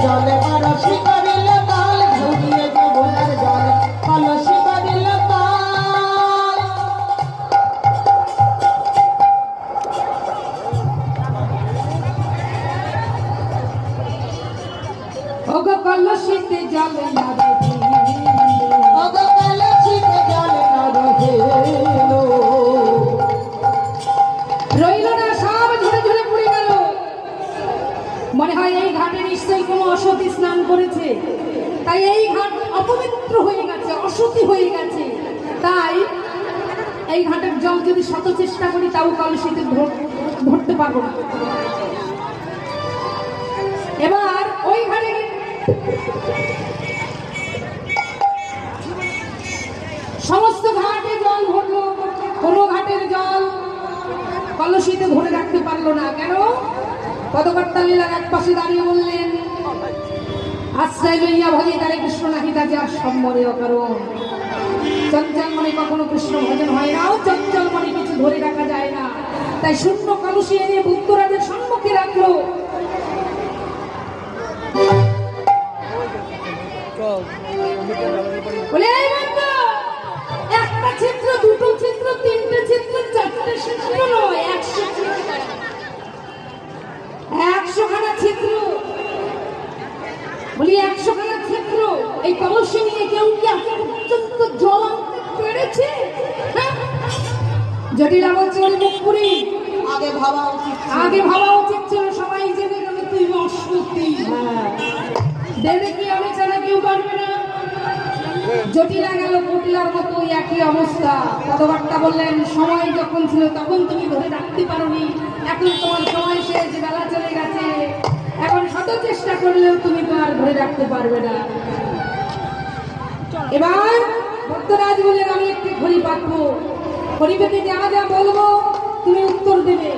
জল কলসি করিল তাল ঘুরিয়ে যমুনার জল কলসি করিল তাল। ওগো কলসিতে জল না রহিল, ওগো কলসিতে জল না রহিল, রইল না সব ঝরে ঝরে পড়ে গেল। মনে হয় এই ঘাটে নিশ্চয়ই কোনো অসতী স্নান করেছে, তাই এই ঘাট অপবিত্র হয়ে গেছে, অসতী হয়ে গেছে। তাই এই ঘাটের জল যদি শত চেষ্টা করি তাও কলসিতে ধরতে পারবো না। এবার ওই ঘাটে সমস্ত ঘাটে জল ভরলো, কোনো ঘাটের জল কলসিতে ধরে রাখতে পারলো না। কেন? পদকর্তা লীলার এক পাশে দাঁড়িয়ে বললেন, আশ্রয় লইয়া ভজে তারে কৃষ্ণ নাহিতা যা সম্মরে অকারণ। চঞ্চল মনে কখনো কৃষ্ণ ভজন হয় না, চঞ্চল মনে কিছু ধরে রাখা যায় না। তাই শূন্য কলসি এনে বুদ্ধরাজের সম্মুখে রাখলো। বলে, এই বন্ধু, একটা চিত্র, দুটো চিত্র, তিনটে চিত্র, চারটে চিত্র নয়, 100খানা চিত্র। বলি 100খানা চিত্র এই কলসি নিয়ে কেউ কি এখন পর্যন্ত জল আনতে পেরেছে? জটিলা বলছে, মুখপুরি আগে ভাবা উচিত, আগে ভাবা উচিত ছিল। সবাই জেনে গেল তুই অসতী। দেবে কি আমি ছাড়া কেউ পারবে না। জটিলা গেল কুটিলার মতো একই অবস্থা। পদকর্তা বললেন, সময় যখন ছিল তখন তুমি ধরে রাখতে পারোনি, এখন তোমার সময় শেষ, বেলা চলে গেছে, এখন শত চেষ্টা করলেও তুমি তো আর ধরে রাখতে পারবে না। এবার ভক্তরাজ বললেন, আমি একটি খড়ি পাতবো, খড়ি পেতে যা যা বলবো তুমি উত্তর দেবে।